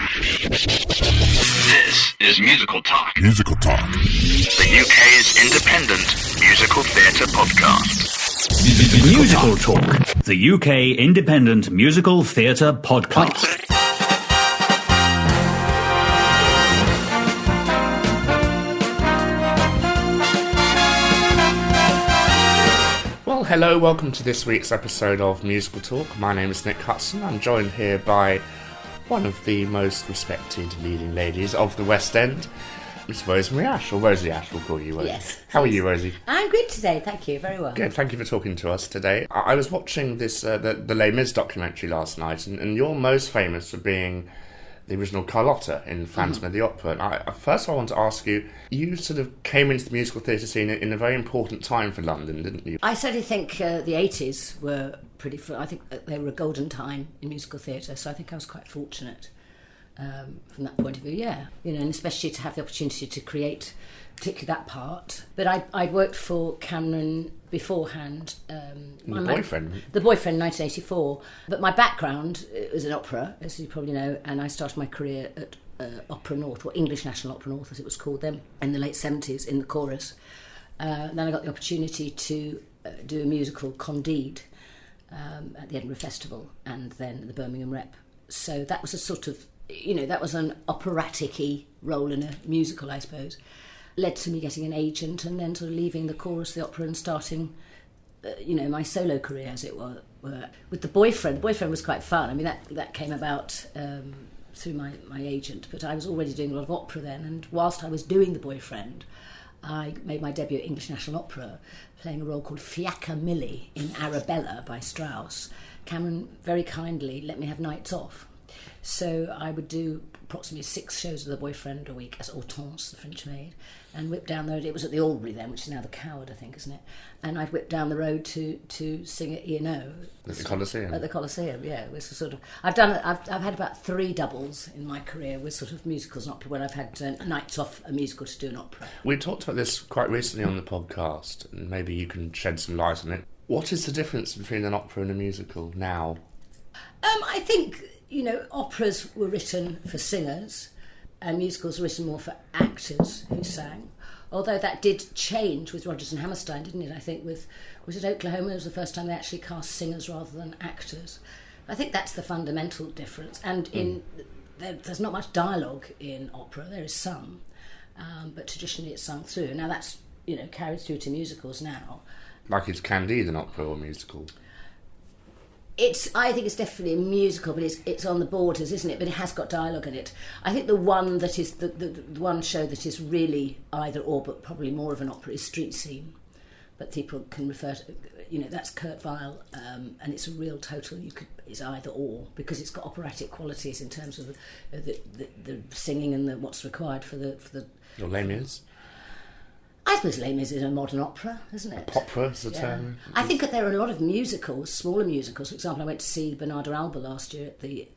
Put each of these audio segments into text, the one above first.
This is Musical Talk. Musical Talk. The UK's independent musical theatre podcast. Musical Talk. The UK independent musical theatre podcast. Well, hello, welcome to this week's episode of Musical Talk. My name is Nick Hudson. I'm joined here by one of the most respected leading ladies of the West End, Miss Rosemary Ashe, or Rosie Ashe, we'll call you, Rosie. Yes. How are you, Rosie? I'm good today, thank you, very well. Good, thank you for talking to us today. I was watching this, the Les Mis documentary last night, and you're most famous for being the original Carlotta in Phantom of the Opera. And first I want to ask you, you sort of came into the musical theatre scene in a very important time for London, didn't you? I certainly think the 80s were pretty... I think they were a golden time in musical theatre, so I think I was quite fortunate from that point of view, yeah. You know, and especially to have the opportunity to create particularly that part. But I'd worked for Cameron beforehand. The boyfriend? The boyfriend, 1984. But my background was in opera, as you probably know, and I started my career at Opera North, or English National Opera North as it was called then, in the late 70s, in the chorus. Then I got the opportunity to do a musical, Candide, at the Edinburgh Festival, and then the Birmingham Rep. So that was a sort of, you know, that was an operatic-y role in a musical, I suppose. Led to me getting an agent and then sort of leaving the chorus, the opera, and starting, you know, my solo career, as it were. With the boyfriend was quite fun. I mean, that came about through my agent, but I was already doing a lot of opera then, and whilst I was doing the boyfriend, I made my debut at English National Opera, playing a role called Fiacca Millie in Arabella by Strauss. Cameron very kindly let me have nights off. So I would do approximately 6 shows of The Boyfriend a week as Hortense, the French maid, and whip down the road. It was at the Albury then, which is now the Coward, I think, isn't it? And I'd whip down the road to sing at E&O. At the Coliseum? At the Coliseum, yeah. It was a sort of... I've had about 3 doubles in my career with sort of musicals and opera, when I've had nights off a musical to do an opera. We talked about this quite recently on the podcast, and maybe you can shed some light on it. What is the difference between an opera and a musical now? I think... You know, operas were written for singers and musicals were written more for actors who sang. Although that did change with Rodgers and Hammerstein, didn't it? I think was it Oklahoma? It was the first time they actually cast singers rather than actors. I think that's the fundamental difference. And there's not much dialogue in opera. There is some, but traditionally it's sung through. Now that's, you know, carried through to musicals now. Like is Candide an opera or musical? I think it's definitely a musical, but it's on the borders, isn't it? But it has got dialogue in it. I think the one that is the one show that is really either or, but probably more of an opera, is Street Scene. But people can refer to, you know, that's Kurt Weill, and it's a real total. It's either or, because it's got operatic qualities in terms of the singing and what's required for the. Or Les Mis? I suppose Les Mis is a modern opera, isn't it? Opera is the term. I think that there are a lot of musicals, smaller musicals. For example, I went to see Bernardo Alba last year at the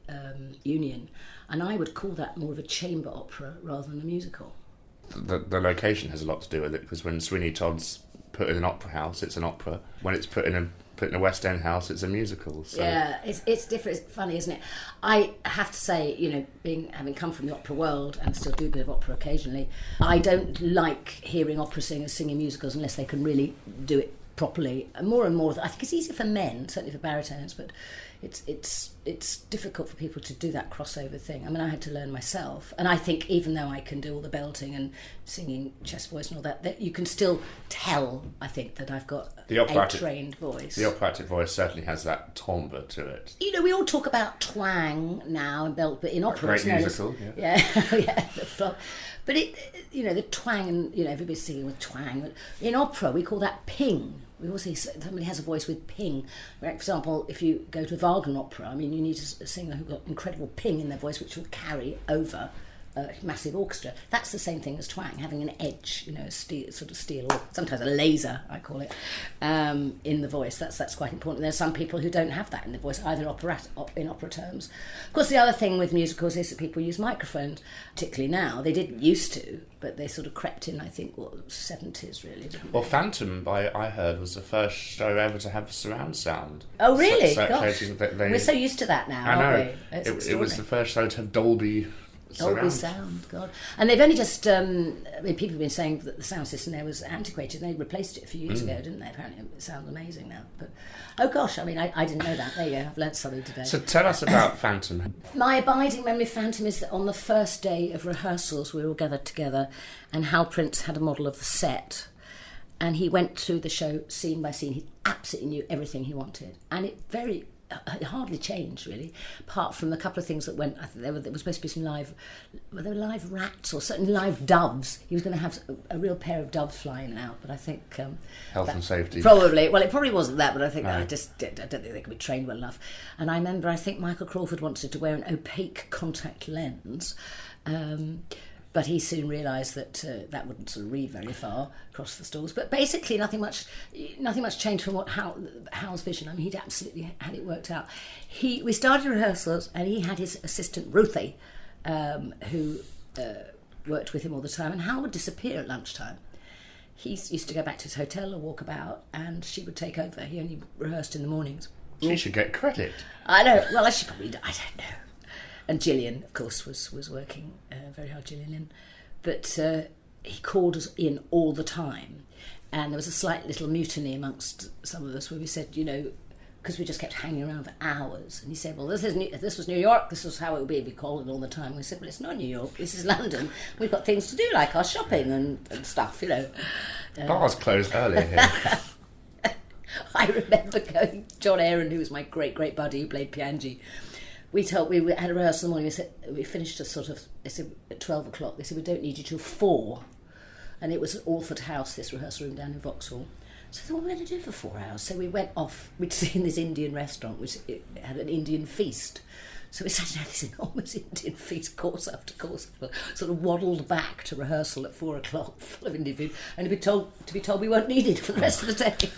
Union, and I would call that more of a chamber opera rather than a musical. The location has a lot to do with it, because when Sweeney Todd's put in an opera house, it's an opera. When it's put in a West End house, it's a musical. So. Yeah, it's different. It's funny, isn't it? I have to say, you know, having come from the opera world and still do a bit of opera occasionally, I don't like hearing opera singers singing musicals unless they can really do it properly. And more, I think it's easier for men, certainly for baritones, but it's difficult for people to do that crossover thing. I mean, I had to learn myself, and I think even though I can do all the belting and singing chest voice and all that you can still tell, I think, that I've got a trained voice. The operatic voice certainly has that timbre to it. You know, we all talk about twang now and belt, but in opera, great musical, yeah, yeah, but it, you know, the twang, and you know, everybody's singing with twang. But in opera, we call that ping. We also say somebody has a voice with ping. For example, if you go to a Wagner opera, I mean, you need a singer who's got incredible ping in their voice, which will carry over a massive orchestra. That's the same thing as twang, having an edge, a steel, or sometimes a laser, I call it, in the voice. That's quite important. There's some people who don't have that in the voice, either in opera terms. Of course, the other thing with musicals is that people use microphones, particularly now. They didn't used to, but they sort of crept in, I think, 70s, really. Well, Phantom, I heard, was the first show ever to have surround sound. Oh, really? Gosh. We're so used to that now, I know. aren't we? It was the first show to have Dolby sound, God. And they've only just, people have been saying that the sound system there was antiquated, and they replaced it a few years ago, didn't they? Apparently it sounds amazing now. But, oh gosh, I didn't know that. There you go, I've learnt something today. So tell us about Phantom. My abiding memory of Phantom is that on the first day of rehearsals, we were all gathered together, and Hal Prince had a model of the set, and he went through the show scene by scene. He absolutely knew everything he wanted, and it hardly changed, really, apart from a couple of things that went. I think there was supposed to be some live rats or certain live doves. He was going to have a real pair of doves flying out, but I think health and safety. Probably. Well, it probably wasn't that, but I think I don't think they could be trained well enough. And I remember, I think Michael Crawford wanted to wear an opaque contact lens. But he soon realised that that wouldn't sort of read very far across the stalls. But basically, nothing much changed from what Hal's vision. He'd absolutely had it worked out. We started rehearsals, and he had his assistant Ruthie, who worked with him all the time. And Hal would disappear at lunchtime. He used to go back to his hotel or walk about, and she would take over. He only rehearsed in the mornings. She should get credit. I know. Well, I don't know. And Gillian, of course, was working very hard, Gillian Lynn. But he called us in all the time. And there was a slight little mutiny amongst some of us where we said, because we just kept hanging around for hours. And he said, well, if this was New York, this was how it would be. We'd call it all the time. And we said, well, it's not New York, this is London. We've got things to do, like our shopping and stuff, Bars closed earlier here. I remember going, John Aaron, who was my great, great buddy who played Piangi, we had a rehearsal in the morning. We said we finished at 12 o'clock. They said, we don't need you till 4. And it was at Alford House, this rehearsal room down in Vauxhall. So I thought, what are we going to do for 4 hours? So we went off. We'd seen this Indian restaurant, which it had an Indian feast. So we sat down this enormous Indian feast, course after course, sort of waddled back to rehearsal at 4 o'clock, full of Indian food, and to be told we weren't needed for the rest of the day.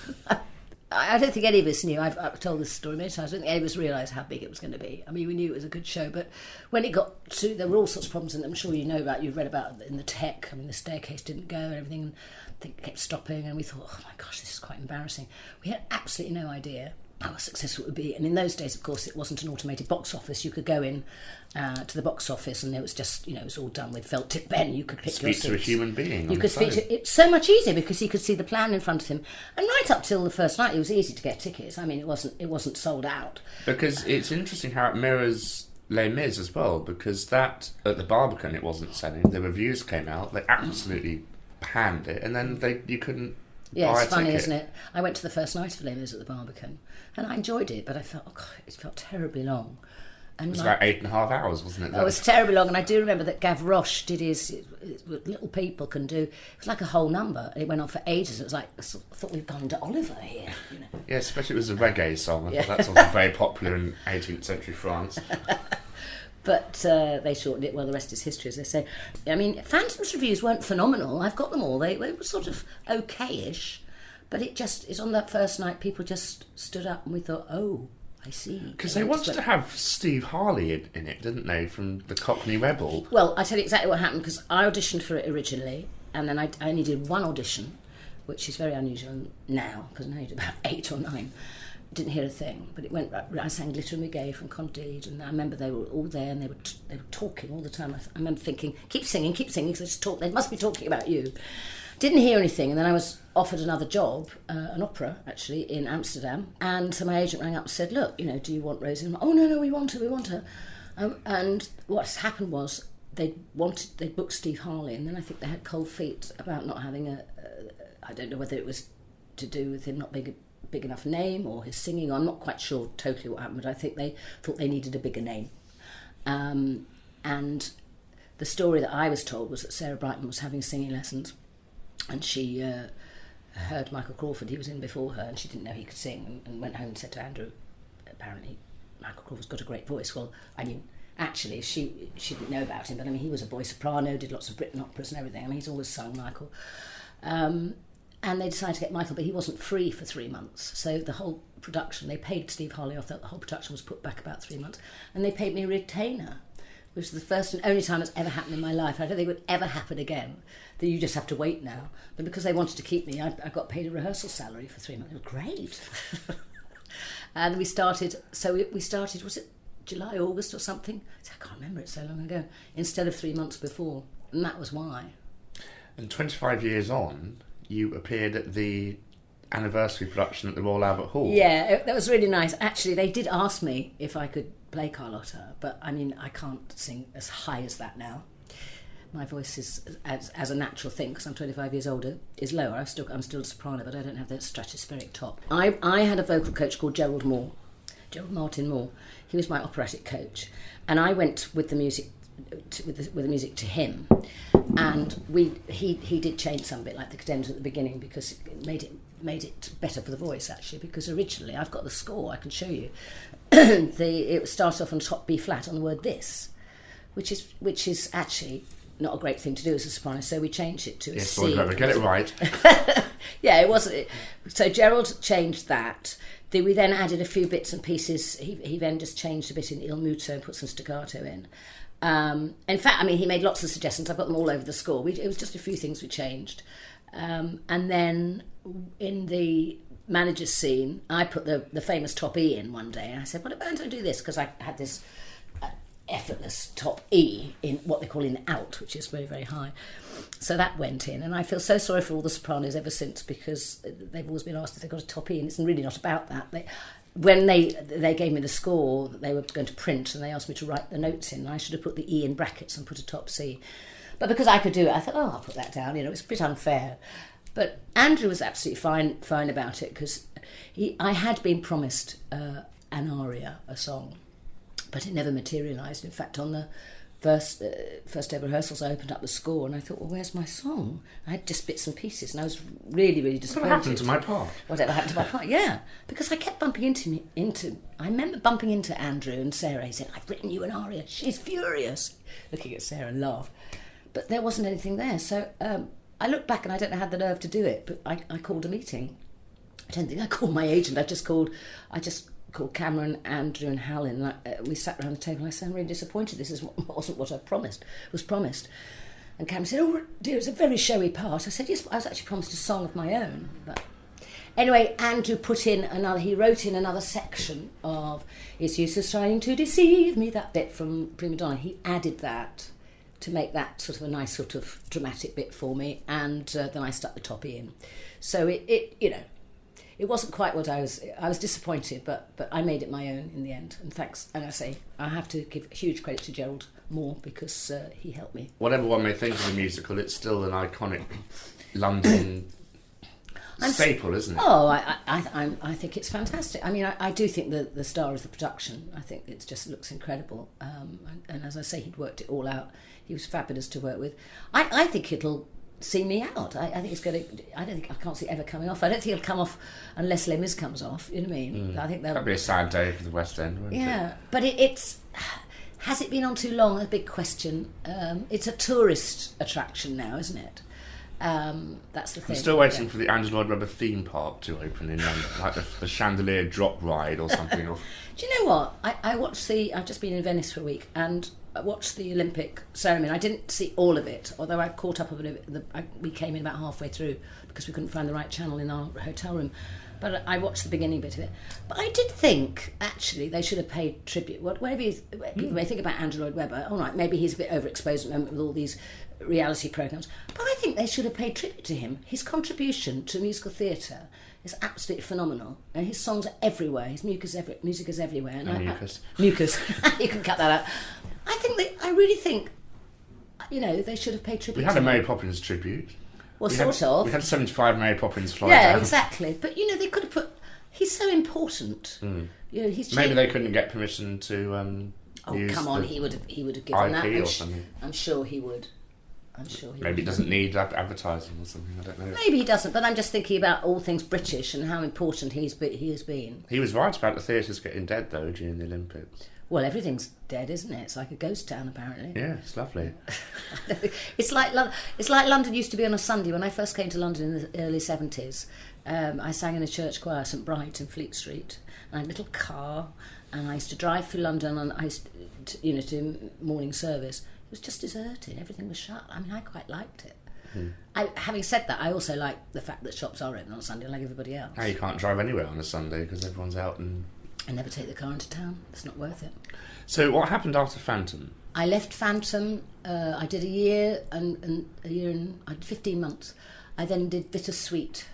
I don't think any of us knew. I've told this story many times. I don't think any of us realised how big it was going to be. We knew it was a good show, but when it got to, there were all sorts of problems, and I'm sure you've read about in the tech. The staircase didn't go and everything, and I think it kept stopping, and we thought, oh my gosh, this is quite embarrassing. We had absolutely no idea how successful it would be. And in those days, of course, it wasn't an automated box office. You could go in to the box office, and it was just, it was all done with felt tip pen. You could pick your seats. Speak to a human being. You could speak to. It's so much easier because he could see the plan in front of him, and right up till the first night, it was easy to get tickets. It wasn't sold out. Because it's interesting how it mirrors Les Mis as well. Because that at the Barbican, it wasn't selling. The reviews came out. They absolutely panned it, and then you couldn't. Yeah, it's funny, isn't it? I went to the first night of Les Mis at the Barbican, and I enjoyed it, but I felt, it felt terribly long. And it was about 8.5 hours, wasn't it? It was terribly long, and I do remember that Gavroche did his what little people can do. It was like a whole number, and it went on for ages. It was like, I thought we've gone to Oliver here. Yeah, especially it was a reggae song. I thought that's also very popular in 18th century France. But they shortened it. Well, the rest is history, as they say. Phantom's reviews weren't phenomenal. I've got them all. They were sort of okay-ish. But it's on that first night, people just stood up and we thought, oh, I see. Because they wanted to have Steve Harley in it, didn't they, from the Cockney Rebel? Well, I tell you exactly what happened, because I auditioned for it originally, and then I only did one audition, which is very unusual now, because now you do about 8 or 9. Didn't hear a thing, but it went. I sang "Glitter and Gay" from Candide, and I remember they were all there, and they were talking all the time. I remember thinking, "Keep singing, because they just talk. They must be talking about you." Didn't hear anything, and then I was offered another job, an opera actually in Amsterdam, and so my agent rang up and said, "Look, do you want Rosie?" And I'm, "Oh no, we want her." And what's happened was they booked Steve Harley, and then I think they had cold feet about not having I don't know whether it was to do with him not being a big enough name or his singing. I'm not quite sure totally what happened, but I think they thought they needed a bigger name. And the story that I was told was that Sarah Brightman was having singing lessons, and she heard Michael Crawford. He was in before her, and she didn't know he could sing, and went home and said to Andrew, apparently Michael Crawford's got a great voice. Well, actually, she didn't know about him, but I mean, he was a boy soprano, did lots of Britten operas and everything. I mean, he's always sung Michael. And they decided to get Michael, but he wasn't free for 3 months. So the whole production, they paid Steve Harley off, the whole production was put back about 3 months, and they paid me a retainer, which is the first and only time it's ever happened in my life. I don't think it would ever happen again, that you just have to wait now. But because they wanted to keep me, I got paid a rehearsal salary for 3 months. It was great. And we started, was it July, August or something? I can't remember, it's so long ago, instead of 3 months before. And that was why. And 25 years on, you appeared at the anniversary production at the Royal Albert Hall. Yeah, that was really nice. Actually, they did ask me if I could play Carlotta, but I mean, I can't sing as high as that now. My voice is, as a natural thing, because I'm 25 years older, is lower. I'm still a soprano, but I don't have that stratospheric top. I had a vocal coach called Gerald Martin Moore. He was my operatic coach, and I went with the music to him, and he did change some bit, like the cadenza at the beginning, because it made it better for the voice, actually, because originally, I've got the score, I can show you, it started off on top B flat on the word this, which is actually not a great thing to do as a soprano, so we changed it to a C. Yes, get it right. Yeah, it wasn't. So Gerald changed that. We then added a few bits and pieces. He then just changed a bit in Il Muto and put some staccato in. In fact, I mean, he made lots of suggestions. I've got them all over the score. It was just a few things we changed. And then in the manager's scene, I put the famous top E in one day. And I said, well, why don't I do this? Because I had this effortless top E in what they call in alt, which is very, very high. So that went in. And I feel so sorry for all the sopranos ever since, because they've always been asked if they've got a top E, and it's really not about that. When they gave me the score that they were going to print, and they asked me to write the notes in, I should have put the E in brackets and put a top C. But because I could do it, I thought, I'll put that down. It's a bit unfair. But Andrew was absolutely fine about it, because I had been promised an aria, a song, but it never materialised. In fact, on the first ever rehearsals, I opened up the score and I thought, well, where's my song? I had just bits and pieces, and I was really, really disappointed. What happened to my part? Whatever happened to my part, yeah. Because I kept bumping into I remember bumping into Andrew and Sarah. He said, I've written you an aria. She's furious. Looking at Sarah and laugh. But there wasn't anything there. So I look back and I don't know how the nerve to do it, but I called a meeting. I don't think I called my agent. I just called Cameron, Andrew and Hal in. We sat around the table and I said, I'm really disappointed. This wasn't what I was promised. And Cameron said, oh dear, it's a very showy part. I said, yes, I was actually promised a song of my own. But anyway, Andrew he wrote in another section of It's Useless Trying to Deceive Me, that bit from Prima Donna. He added that to make that sort of a nice sort of dramatic bit for me, and then I stuck the top E in. So it wasn't quite what I was disappointed, but I made it my own in the end. And thanks, and I have to give huge credit to Gerald Moore, because he helped me. Whatever one may think of the musical, it's still an iconic London staple, isn't it? Oh, I think it's fantastic. I mean, I do think the star is the production. I think it just looks incredible. And as I say, he'd worked it all out. He was fabulous to work with. I think it'll see me out. I think it's going to. I can't see it ever coming off. I don't think it'll come off unless Les Mis comes off. You know what I mean? I think that'll be a sad day for the West End, wouldn't it? Yeah, but it's. Has it been on too long? A big question. It's a tourist attraction now, isn't it? That's the thing. I'm still waiting for the Andrew Lloyd Webber theme park to open in London, like the chandelier drop ride or something. Do you know what? I watched I've just been in Venice for a week, and I watched the Olympic ceremony. I didn't see all of it, although I caught up a bit of it. We came in about halfway through because we couldn't find the right channel in our hotel room. But I watched the beginning bit of it. But I did think, actually, they should have paid tribute. Whatever people may think about Andrew Lloyd Webber, all right, maybe he's a bit overexposed at the moment with all these reality programmes. But I think they should have paid tribute to him. His contribution to musical theatre is absolutely phenomenal. And his songs are everywhere. His music is everywhere. And mucus. You can cut that out. I really think, they should have paid tribute. We had a Mary Poppins tribute. Well, sort of. We had 75 Mary Poppins fly down. Yeah, exactly. But, they could have put... He's so important. Maybe they couldn't get permission to use come on, he would have given that. IP or something. I'm sure he would. Maybe it doesn't need advertising or something, I don't know. Maybe he doesn't, but I'm just thinking about all things British and how important he has been. He was right about the theatres getting dead, though, during the Olympics. Well, everything's dead, isn't it? It's like a ghost town, apparently. Yeah, it's lovely. It's like London used to be on a Sunday. When I first came to London in the early 70s, I sang in a church choir, St Bright in Fleet Street. And I had a little car, and I used to drive through London, and I used to, do morning service. It was just deserted. Everything was shut. I mean, I quite liked it. Having said that, I also like the fact that shops are open on Sunday, like everybody else. Now you can't drive anywhere on a Sunday because everyone's out and... I never take the car into town. It's not worth it. So what happened after Phantom? I left Phantom. I did a year and I did 15 months. I then did Bittersweet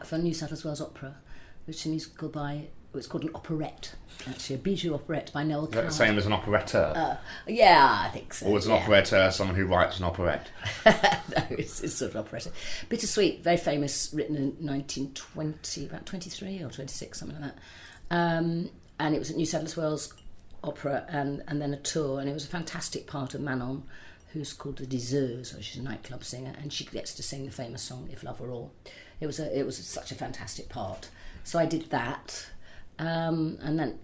for New South Wales Opera, which is a musical by... It's called an operette, actually, a bijou operette by Noel Coward. Is that the same as an operetteur? Yeah, I think so. Or was an operetteur someone who writes an operette? No, it's sort of operetta. Bittersweet, very famous, written in 1920, about 23 or 26, something like that. And it was at New South Wales Opera and then a tour, and it was a fantastic part of Manon, who's called the Diseuse, or she's a nightclub singer, and she gets to sing the famous song "If Love Were All." It was such a fantastic part. So I did that, and then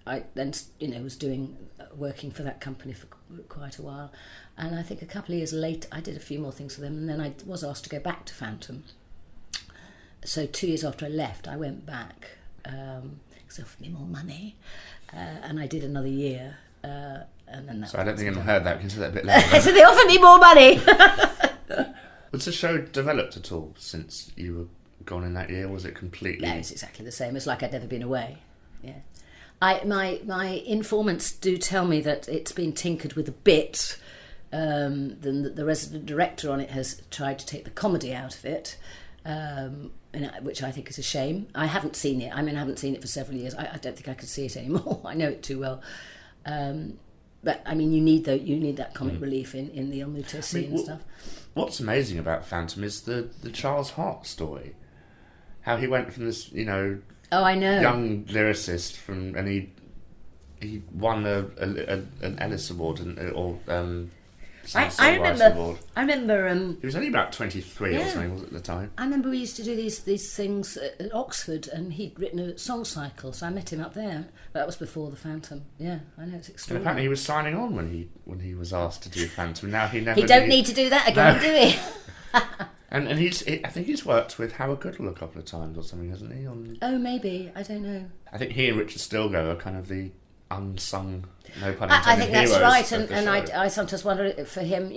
I was working for that company for quite a while, and I think a couple of years later I did a few more things for them, and then I was asked to go back to Phantom. So 2 years after I left, I went back. Because they offered me more money, and I did another year, and then that. So I don't think anyone heard that. Can you say that a bit louder? So they offered me more money. Was the show developed at all since you were gone in that year? Was it completely? No, it's exactly the same. It's like I'd never been away. Yeah, my informants do tell me that it's been tinkered with a bit. The resident director on it has tried to take the comedy out of it. Which I think is a shame. I haven't seen it. I haven't seen it for several years. I don't think I could see it anymore. I know it too well. But you need that comic relief in the Almuto scene and stuff. What's amazing about Phantom is the Charles Hart story. How he went from this, I know, young lyricist and he won an Ellis Award I remember. He was only about 23 or something, was it, at the time? I remember we used to do these things at Oxford, and he'd written a song cycle, so I met him up there. But that was before the Phantom. Yeah, I know, it's extraordinary. And apparently he was signing on when he was asked to do Phantom. Now he never. He don't need to do that again, do he? And I think he's worked with Howard Goodall a couple of times or something, hasn't he? Oh, maybe, I don't know. I think he and Richard Stilgoe are kind of the unsung, no pun intended, I think that's right, and I I sometimes wonder if for him,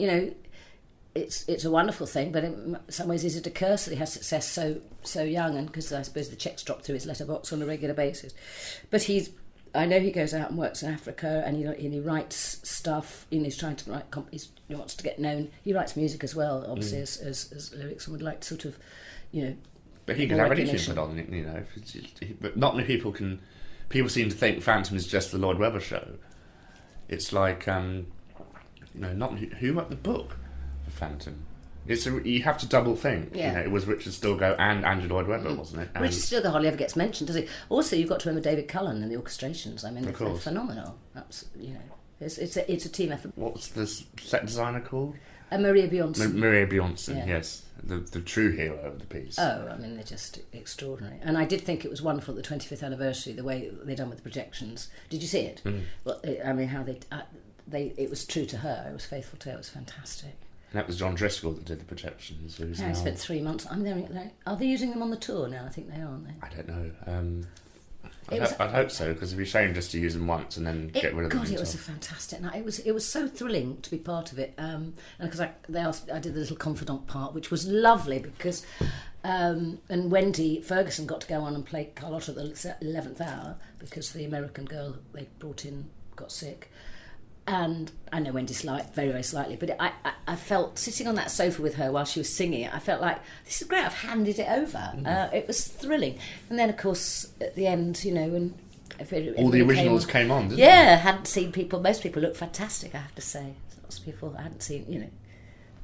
it's a wonderful thing, but in some ways is it a curse that he has success so young, and because I suppose the checks drop through his letterbox on a regular basis. But I know he goes out and works in Africa, and he writes stuff. He's trying to write. He wants to get known. He writes music as well, obviously as lyrics, and would like to sort of, But he can have anything put on, But not many people can. People seem to think Phantom is just the Lloyd Webber show. It's like, not who wrote the book for Phantom. You have to double think. Yeah. It was Richard Stilgoe and Andrew Lloyd Webber, wasn't it? And Richard Stilgoe hardly ever gets mentioned, does he? Also, you've got to remember David Cullen and the orchestrations. They're phenomenal. That's it's a team effort. What's the set designer called? Maria Bjornsson. Maria Bjornsson, yes. The true hero of the piece. Oh, they're just extraordinary. And I did think it was wonderful at the 25th anniversary, the way they done with the projections. Did you see it? Well, how it was true to her. It was faithful to her. It was fantastic. And that was John Driscoll that did the projections. I spent 3 months. Are they using them on the tour now? I think they are, aren't they? I don't know. I'd hope so, because it'd be a shame just to use them once and then get rid of them. God, it was a fantastic night. It was so thrilling to be part of it. And because I did the little confidant part, which was lovely because and Wendy Ferguson got to go on and play Carlotta at the 11th hour because the American girl they brought in got sick. And I know Wendy very, very slightly, but I felt sitting on that sofa with her while she was singing it, I felt like, this is great, I've handed it over. It was thrilling. And then, of course, at the end, when all the originals came on, didn't they? Yeah, I hadn't seen people, most people look fantastic, I have to say. Lots of people I hadn't seen,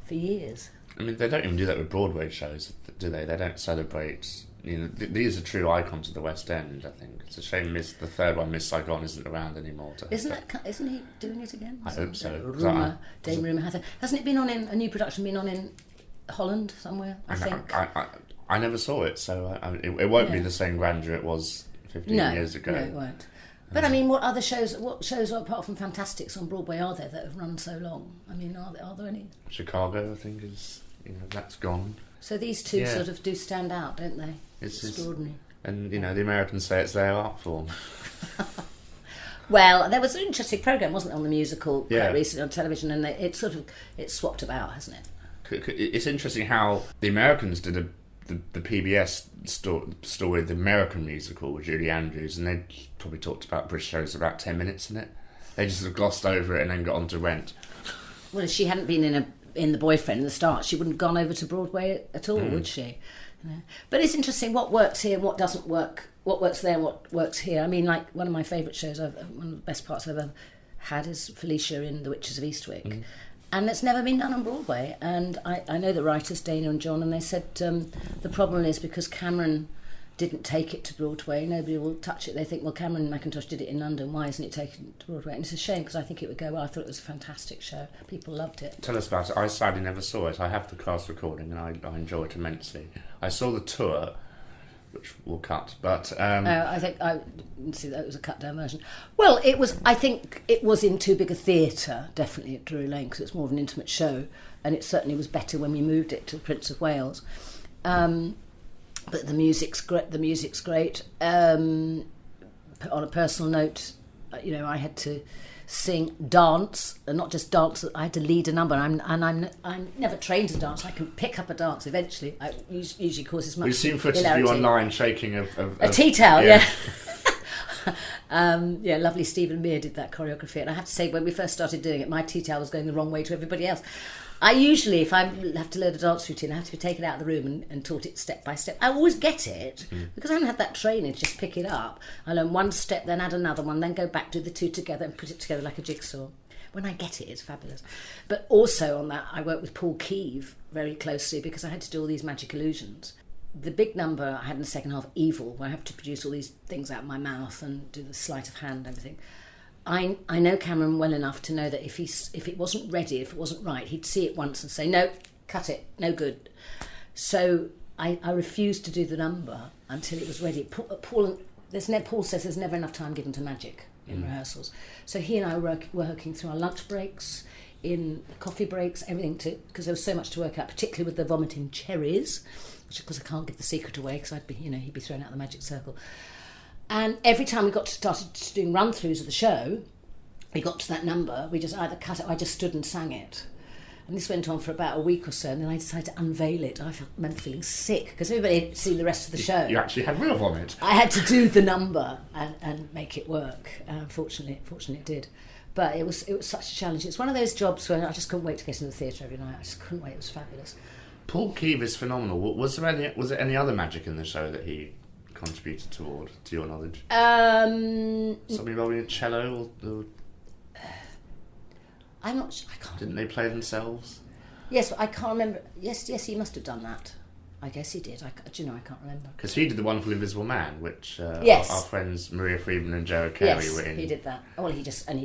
for years. They don't even do that with Broadway shows, do they? They don't celebrate... these are true icons of the West End. I think it's a shame the third one, Miss Saigon, isn't around anymore. Isn't he doing it again? I hope so. Dame Rumour has it. Hasn't it been on in a new production? Been on in Holland somewhere? I think. I never saw it, so it won't be the same grandeur it was 15 years ago. No, it won't. But I mean, what shows apart from Fantastics on Broadway are there that have run so long? I mean, are there any? Chicago, I think, that's gone. So these two sort of do stand out, don't they? It's extraordinary. And the Americans say it's their art form. Well, there was an interesting programme, wasn't there, on the musical quite recently on television, and it's swapped about, hasn't it? It's interesting how the Americans did the PBS story, the American musical with Julie Andrews, and they probably talked about British shows about 10 minutes in it. They just sort of glossed over it and then got on to Rent. Well, if she hadn't been in The Boyfriend in the start, she wouldn't have gone over to Broadway at all, would she? But it's interesting what works here and what doesn't work, what works there and what works here. I mean, like, one of my favourite shows, one of the best parts I've ever had is Felicia in The Witches of Eastwick. And it's never been done on Broadway. And I know the writers, Dana and John, and they said the problem is because Cameron didn't take it to Broadway, nobody will touch it. They think, well, Cameron Mackintosh did it in London, why isn't it taken to Broadway? And it's a shame because I think it would go well. I thought it was a fantastic show. People loved it. Tell us about it. I sadly never saw it. I have the cast recording and I enjoy it immensely. I saw the tour, which we'll cut, but... I think I didn't see that it was a cut-down version. Well, I think it was in too big a theatre, definitely at Drury Lane, because it's more of an intimate show, and it certainly was better when we moved it to the Prince of Wales. But the music's great. On a personal note, I had to dance, and not just dance. I had to lead a number. I'm never trained to dance. I can pick up a dance eventually. It usually causes much. We've seen footage of you online shaking a tea towel. Yeah. Lovely Stephen Mear did that choreography, and I have to say, when we first started doing it, my tea towel was going the wrong way to everybody else. I usually, if I have to learn a dance routine, I have to be taken out of the room and taught it step by step. I always get it, because I haven't had that training to just pick it up. I learn one step, then add another one, then go back, do the two together and put it together like a jigsaw. When I get it, it's fabulous. But also on that, I worked with Paul Keeve very closely because I had to do all these magic illusions. The big number I had in the second half, Evil, where I have to produce all these things out of my mouth and do the sleight of hand and everything. I know Cameron well enough to know that if it wasn't ready, if it wasn't right, he'd see it once and say, no, cut it, no good. So I refused to do the number until it was ready. Paul says there's never enough time given to magic in rehearsals. So he and I were working through our lunch breaks, in coffee breaks, everything, because there was so much to work out, particularly with the vomiting cherries, which of course I can't give the secret away because he'd be thrown out of the magic circle. And every time we started doing run-throughs of the show, we got to that number, we just either cut it or I just stood and sang it. And this went on for about a week or so, and then I decided to unveil it. I remember feeling sick, because everybody had seen the rest of the show. You actually had real vomit. I had to do the number and make it work. Fortunately it did. But it was such a challenge. It's one of those jobs where I just couldn't wait to get into the theatre every night. I just couldn't wait. It was fabulous. Paul Keeve is phenomenal. Was there any other magic in the show that he contributed toward, to your knowledge? Something involving a cello or I'm not sure. I can't. Didn't they play themselves? Yes, I can't remember. Yes, he must have done that. I guess he did. I can't remember. Because he did The Wonderful Invisible Man, which yes. our friends Maria Friedman and Gerard Carey were in. Yes, he did that. Oh, well, he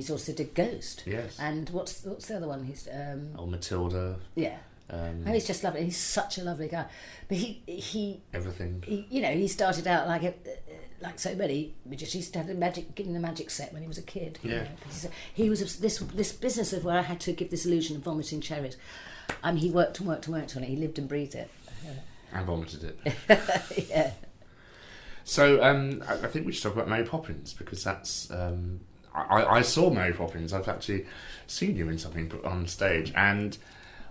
also did Ghost. Yes. And what's the other one? He's Matilda. Yeah. And he's just lovely. He's such a lovely guy. But he everything. He started out like so many magicians. He started giving the magic set when he was a kid. Yeah. He was this business of where I had to give this illusion of vomiting cherries. He worked and worked and worked on it. He lived and breathed it. And vomited it. Yeah. So I think we should talk about Mary Poppins, because that's I saw Mary Poppins. I've actually seen you in something on stage, and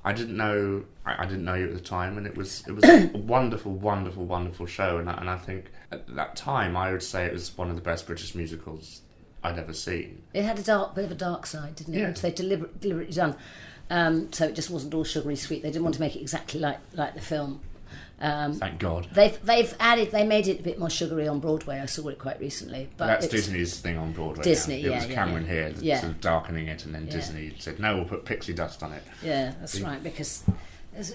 I didn't know you at the time, and it was a wonderful, wonderful, wonderful show, and I think at that time I would say it was one of the best British musicals I'd ever seen. It had bit of a dark side, didn't it? Yeah. Which they deliberately done, so it just wasn't all sugary sweet. They didn't want to make it exactly like the film. Thank God. They made it a bit more sugary on Broadway. I saw it quite recently. But that's Disney's thing on Broadway. Disney, now. It was Cameron here yeah. sort of darkening it, and then Disney said, "No, we'll put pixie dust on it." Yeah, that's right. Because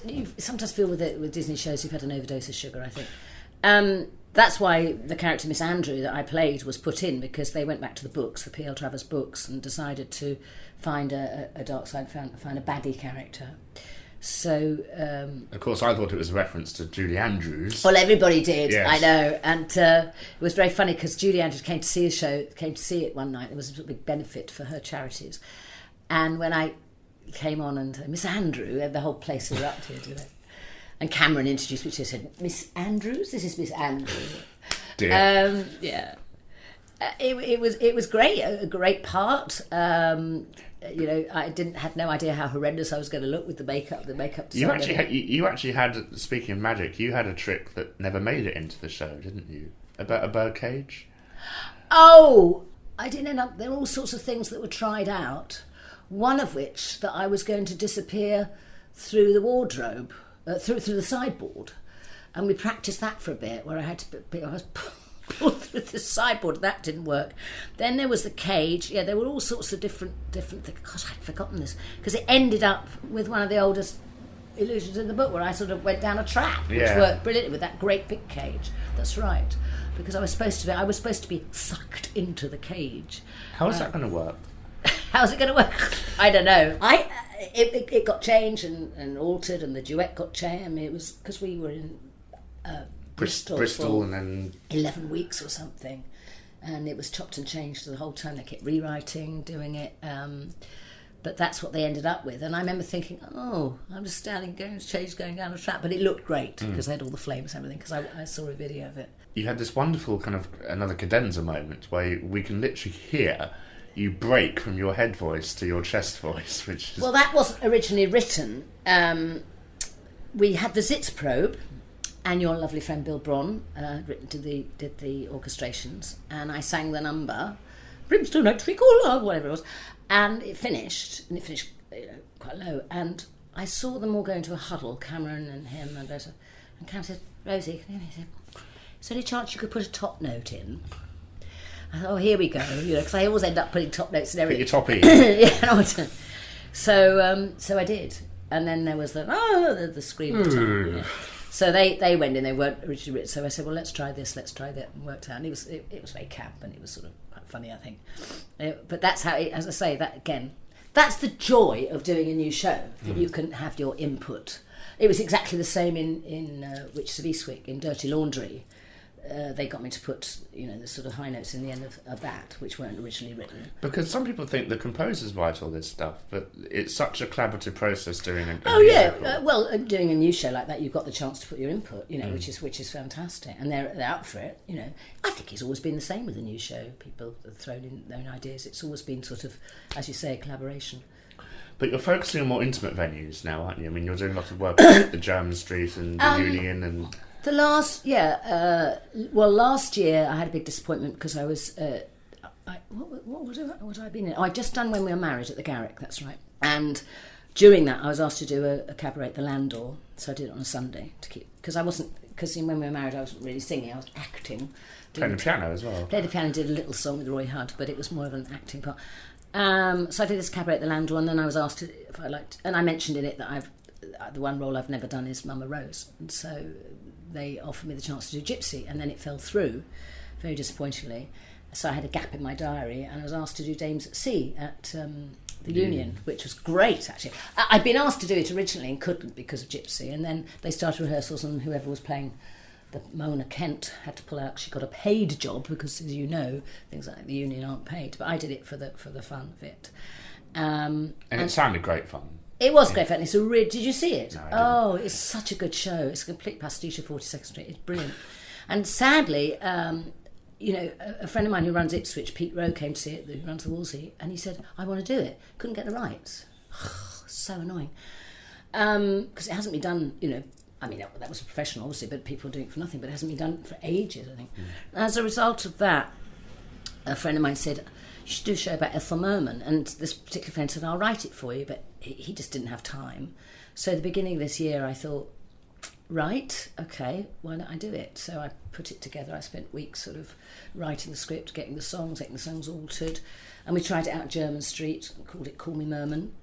you sometimes feel with Disney shows you've had an overdose of sugar, I think. That's why the character Miss Andrew that I played was put in, because they went back to the books, the P.L. Travers books, and decided to find a dark side, find a baddie character. So, of course, I thought it was a reference to Julie Andrews. well, everybody did. Yes. I know, and it was very funny because Julie Andrews came to see it one night. It was a big benefit for her charities, and when I came on and Miss Andrew, the whole place erupted, you know. And Cameron introduced me to her, said, "Miss Andrews, this is Miss Andrews." Dear. Yeah. It was great, a great part. You know, I had no idea how horrendous I was going to look with the makeup. The makeup designer. You actually had, speaking of magic, you had a trick that never made it into the show, didn't you? About a birdcage. Oh, I didn't end up. There were all sorts of things that were tried out. One of which that I was going to disappear through the wardrobe, through the sideboard, and we practiced that for a bit. Where I had to I was pulled through the sideboard. That didn't work. Then there was the cage. Yeah, there were all sorts of different things. Gosh, I'd forgotten this because it ended up with one of the oldest illusions in the book, where I sort of went down a trap, which worked brilliantly with that great big cage. That's right, because I was supposed to be sucked into the cage. How is that going to work? How's it going to work? I don't know. It got changed and altered, and the duet got changed. I mean, it was because we were in Bristol for and then 11 weeks or something, and it was chopped and changed the whole time. They kept rewriting, doing it, but that's what they ended up with. And I remember thinking, oh, I'm just going down a trap, but it looked great because they had all the flames and everything. Because I saw a video of it. You had this wonderful kind of another cadenza moment where we can literally hear you break from your head voice to your chest voice, which is... Well, that wasn't originally written. We had the Sitzprobe, and your lovely friend Bill Braun did the orchestrations, and I sang the number, Brimstone Electric, whatever it was, and it finished quite low, and I saw them all go into a huddle, Cameron and him, and Cameron said, "Rosie, is there any chance you could put a top note in?" I thought, oh, here we go, because I always end up putting top notes in everything. Put your top E. Yeah, so I did, and then there was the scream. So they went in. They weren't originally written. So I said, well, let's try this, let's try that, and worked out. And it was very camp, and it was sort of quite funny, I think. But that's how, as I say, that again, that's the joy of doing a new show, that you can have your input. It was exactly the same in Witches of Eastwick, in Dirty Laundry. They got me to put, the sort of high notes in the end of that, which weren't originally written. Because some people think the composers write all this stuff, but it's such a collaborative process doing a musical. Doing a new show like that, you've got the chance to put your input, which is fantastic, and they're up for it. I think it's always been the same with a new show. People have thrown in their own ideas. It's always been sort of, as you say, a collaboration. But you're focusing on more intimate venues now, aren't you? I mean, you're doing a lot of work at the German Street and the Union and... last year I had a big disappointment because I was what had I been in? I'd just done When We Were Married at the Garrick, that's right. And during that I was asked to do a cabaret at the Landor, so I did it on a Sunday because in When We Were Married I wasn't really singing, I was acting. Playing the piano as well. Played the piano and did a little song with Roy Hudd, but it was more of an acting part. So I did this cabaret at the Landor, and then I was asked if I liked, and I mentioned in it that the one role I've never done is Mama Rose, and so they offered me the chance to do Gypsy, and then it fell through, very disappointingly. So I had a gap in my diary, and I was asked to do Dames at Sea at the Union, which was great, actually. I'd been asked to do it originally and couldn't because of Gypsy, and then they started rehearsals, and whoever was playing the Mona Kent had to pull out. She got a paid job because, as you know, things like the Union aren't paid, but I did it for the fun of it. And it sounded great fun. It was great fun. It's did you see it? No, I didn't. It's such a good show. It's a complete pastiche of 42nd Street. It's brilliant. And sadly, a friend of mine who runs Ipswich, Pete Rowe, came to see it, who runs the Wolsey, and he said, I want to do it. Couldn't get the rights. So annoying. Because it hasn't been done, that was a professional, obviously, but people are doing it for nothing, but it hasn't been done for ages, I think. As a result of that, a friend of mine said, you should do a show about Ethel Merman, and this particular friend said, I'll write it for you, but he just didn't have time. So at the beginning of this year I thought, right, okay, why don't I do it? So I put it together. I spent weeks sort of writing the script, getting the songs altered, and we tried it out at German Street, called it Call Me Merman.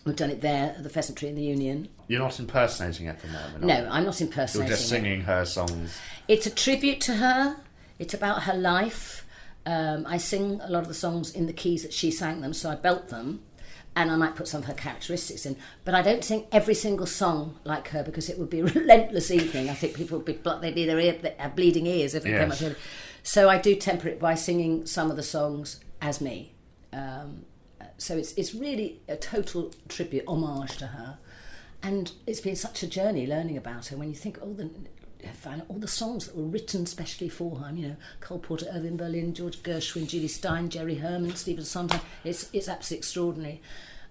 We've done it there at the Pheasantry in the Union. You're not impersonating Ethel Merman? No, I'm not impersonating her. You're just singing her songs. It's a tribute to her. It's about her life. I sing a lot of the songs in the keys that she sang them, so I belt them. and I might put some of her characteristics in, but I don't sing every single song like her because it would be a relentless evening. I think people would be they'd be they'd have bleeding ears if they came up here. So I do temper it by singing some of the songs as me. So it's really a total tribute, homage to her, and it's been such a journey learning about her. When you think all the songs that were written specially for her, you know, Cole Porter, Irving Berlin, George Gershwin, Julie Stein, Jerry Herman, Stephen Sondheim. It's absolutely extraordinary.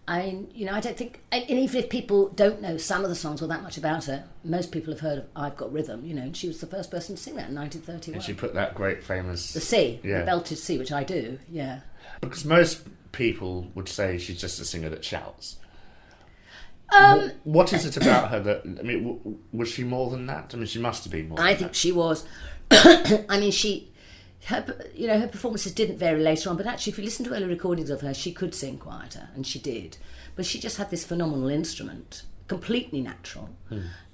I don't think, and even if people don't know some of the songs or that much about her, most people have heard of I've Got Rhythm, you know, and she was the first person to sing that in 1931. And she put that great famous... The C, the belted C, which I do, yeah. Because most people would say she's just a singer that shouts. What is it about her that... I mean, was she more than that? I mean, she must have been more than that. I think she was. I mean, her performances didn't vary later on, but actually if you listen to early recordings of her, she could sing quieter, and she did. But she just had this phenomenal instrument, completely natural,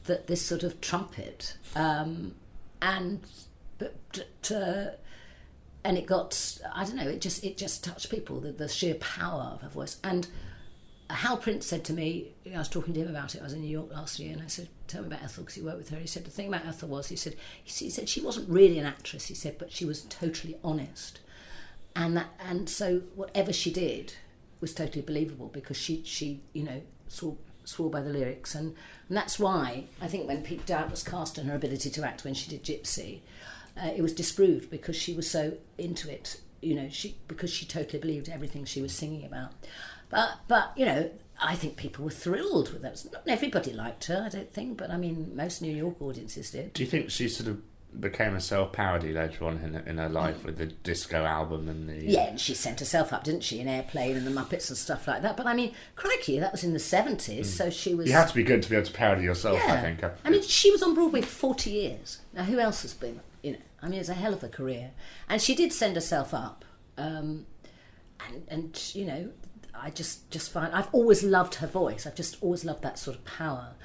that this sort of trumpet, and it got, I don't know, it just touched people, the sheer power of her voice. And Hal Prince said to me, I was talking to him about it, I was in New York last year, and I said, tell me about Ethel, because he worked with her. He said, the thing about Ethel was, he said she wasn't really an actress, he said, but she was totally honest. And so whatever she did was totally believable, because she you know, swore by the lyrics. And that's why, I think when Pete Doubt was cast on her ability to act when she did Gypsy, it was disproved, because she was so into it, you know, because she totally believed everything she was singing about. But you know, I think people were thrilled with that. Not everybody liked her, I don't think, but I mean, most New York audiences did. Do you think she sort of became a self-parody later on in her life with the disco album and the... Yeah, and she sent herself up, didn't she, in Airplane and the Muppets and stuff like that. But I mean, crikey, that was in the 70s, so she was... You have to be good to be able to parody yourself, I think. I mean, she was on Broadway for 40 years. Now, who else has been? You know, I mean, it's a hell of a career. And she did send herself up. And you know... I just find I've always loved her voice. I've just always loved that sort of power.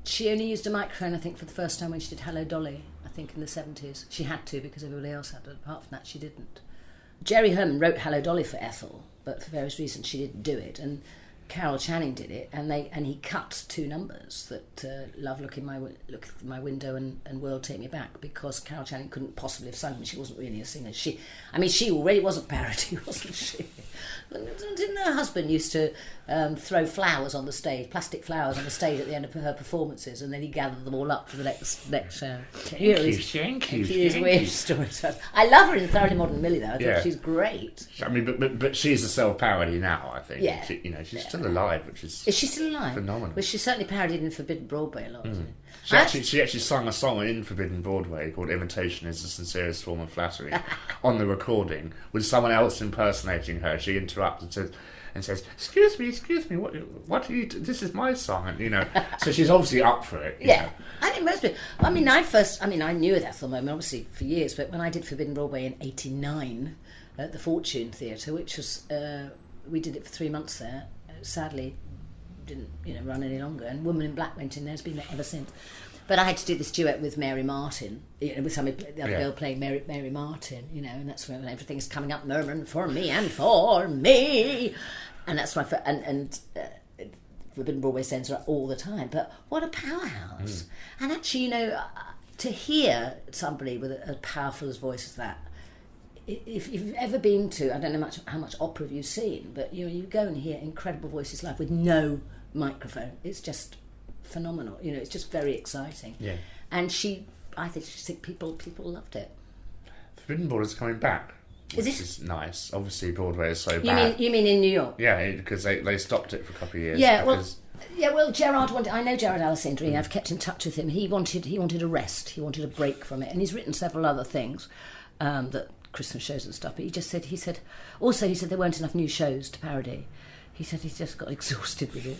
She only used a microphone, I think, for the first time when she did Hello Dolly, I think in the 70s. She had to, because everybody else had, but apart from that she didn't. Jerry Herman wrote Hello Dolly for Ethel, but for various reasons she didn't do it, and Carol Channing did it, and he cut two numbers that Love Look Through My Window and World Take Me Back, because Carol Channing couldn't possibly have sung them. She wasn't really a singer. She already was a parody, wasn't she? Didn't her husband used to throw flowers on the stage, plastic flowers on the stage at the end of her performances, and then he gathered them all up for the next show? Thank you. It's weird stories. I love her in Thoroughly Modern Millie, though. I think she's great. I mean, but she's a self-parody now, I think. Yeah. She's still alive, which is... Is she still alive? Phenomenal. Well, she's certainly parodied in Forbidden Broadway a lot. She actually sung a song in Forbidden Broadway called Imitation is the Sincerest Form of Flattery on the recording, with someone else impersonating her. She interrupts and says, excuse me, what do you do? This is my song, and you know, so she's obviously up for it. You know. I think most people. I knew of Ethel Merman obviously for years, but when I did Forbidden Broadway in '89 at the Fortune Theatre, which was we did it for 3 months there. Sadly, didn't run any longer, and Woman in Black went in there. It's been there ever since. But I had to do this duet with Mary Martin, with the other girl playing Mary Martin, you know, and that's when everything's coming up, murmuring for me and for me, and that's why. And Forbidden Broadway sends her all the time. But what a powerhouse! And actually, you know, to hear somebody with as powerful a voice as that. If you've ever been to, I don't know how much opera you've seen, but you go and hear incredible voices live with no microphone. It's just phenomenal. You know, it's just very exciting. Yeah. And I think people loved it. Forbidden Broadway is coming back, which is nice. Obviously, Broadway is so bad. You mean in New York? Yeah, because they stopped it for a couple of years. Yeah, well, Gerard wanted. I know Gerard Alessandri. I've kept in touch with him. He wanted a rest. He wanted a break from it, and he's written several other things that. Christmas shows and stuff, but he said there weren't enough new shows to parody. He said he just got exhausted with it.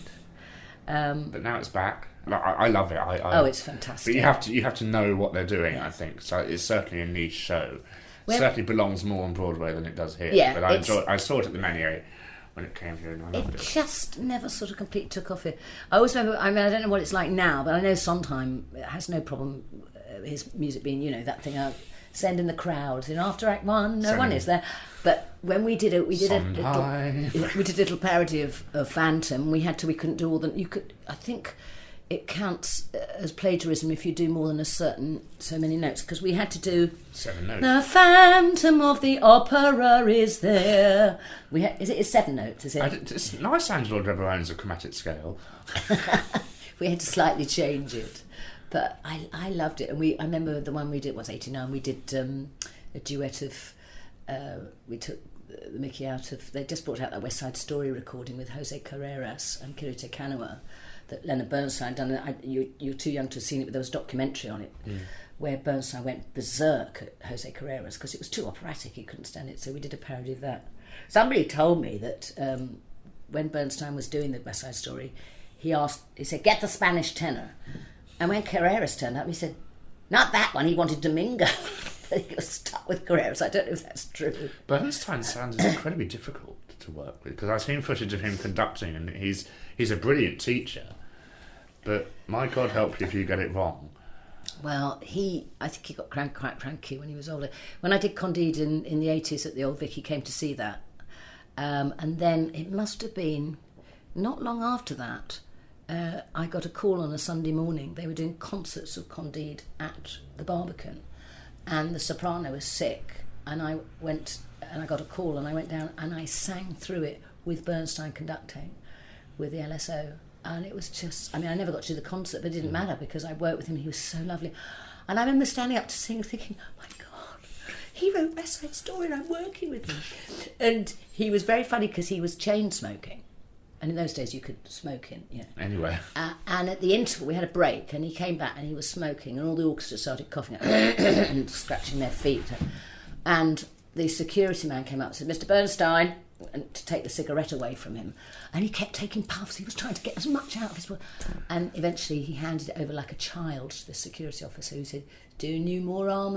But now it's back. I love it. It's fantastic. But you have to know what they're doing. I think so. It's certainly a niche show. It certainly belongs more on Broadway than it does here. Yeah, but I saw it at the Mania when it came here, and I loved it. It just never sort of completely took off here. I always remember. I mean, I don't know what it's like now, but I know Sondheim has no problem his music being, you know, that thing. send in the crowds. In after Act 1, no one is there. But when we did it, we did a little parody of Phantom. We couldn't do all the. I think it counts as plagiarism if you do more than so many notes, because we had to do 7 notes. The Phantom of the Opera is there. It's 7 notes, is it? It's nice, Angela Deborah owns a chromatic scale. We had to slightly change it, but I loved it. And I remember the one we did was 89. We did a duet of. We took the mickey out of. They just brought out that West Side Story recording with Jose Carreras and Kirite Kanawha that Leonard Bernstein done. You're too young to have seen it, but there was a documentary on it where Bernstein went berserk at Jose Carreras because it was too operatic. He couldn't stand it, so we did a parody of that. Somebody told me that when Bernstein was doing the West Side Story, he said, "Get the Spanish tenor," and when Carreras turned up, he said, "Not that one. He wanted Domingo." He was stuck with Carreras. I don't know if that's true. Bernstein sounds incredibly difficult to work with, because I've seen footage of him conducting, and he's a brilliant teacher. But my God help you if you get it wrong. Well, I think he got quite cranky when he was older. When I did Candide in the 80s at the Old Vic, he came to see that. And then it must have been not long after that, I got a call on a Sunday morning. They were doing concerts of Candide at the Barbican, and the soprano was sick, and I went and I got a call, and I went down and I sang through it with Bernstein conducting with the LSO, and it was just, I never got to do the concert, but it didn't matter because I worked with him. He was so lovely, and I remember standing up to sing thinking, my God, he wrote West Side Story and I'm working with him. And he was very funny because he was chain smoking, and in those days you could smoke Anyway. And at the interval we had a break, and he came back and he was smoking, and all the orchestra started coughing and scratching their feet, and the security man came up and said, "Mr. Bernstein," and to take the cigarette away from him, and he kept taking puffs. He was trying to get as much out of his work, and eventually he handed it over like a child to the security officer, who said, "Doing you more harm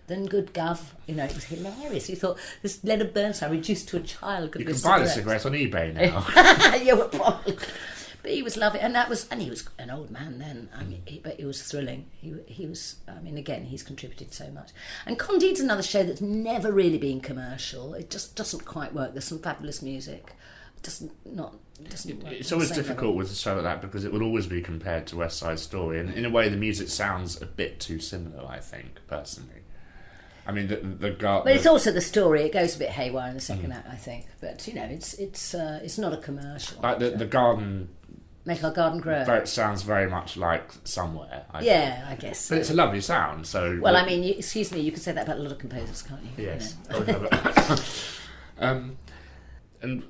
than good, Gov." It was hilarious. He thought, this Leonard Bernstein reduced to a child. You can buy the cigarette on eBay now. Yeah, well, probably. But he was lovely, and he was an old man then. But it was thrilling. He was. Again, he's contributed so much. And Candide's another show that's never really been commercial. It just doesn't quite work. There's some fabulous music. It doesn't work. It's always difficult with a show like that because it will always be compared to West Side Story, and in a way, the music sounds a bit too similar. I think personally. But it's also the story. It goes a bit haywire in the second act, I think. But it's not a commercial. Like the garden. Make Our Garden Grow. It sounds very much like Somewhere. I guess so. But it's a lovely sound. So. Well, excuse me, you could say that about a lot of composers, can't you? Yes. And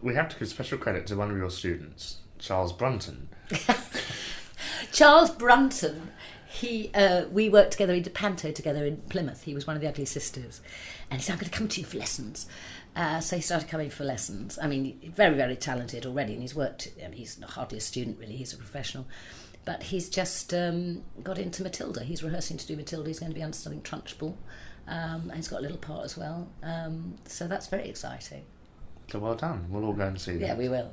we have to give special credit to one of your students, Charles Brunton. Charles Brunton. We worked together. We did Panto together in Plymouth. He was one of the Ugly Sisters, and he said, "I'm going to come to you for lessons." So he started coming for lessons. Very, very talented already, and he's worked. He's hardly a student really; he's a professional. But he's just got into Matilda. He's rehearsing to do Matilda. He's going to be understudying Trunchbull, and he's got a little part as well. So that's very exciting. So well done. We'll all go and see that. Yeah, we will.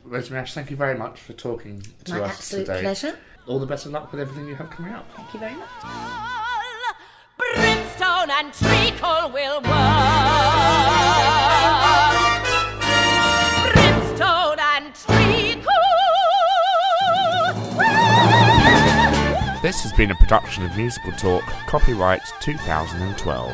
Rosemary Ashe, thank you very much for talking to us today. My absolute pleasure. All the best of luck with everything you have coming up. Thank you very much. Brimstone and treacle will work. Brimstone and treacle. This has been a production of Musical Talk, copyright 2012.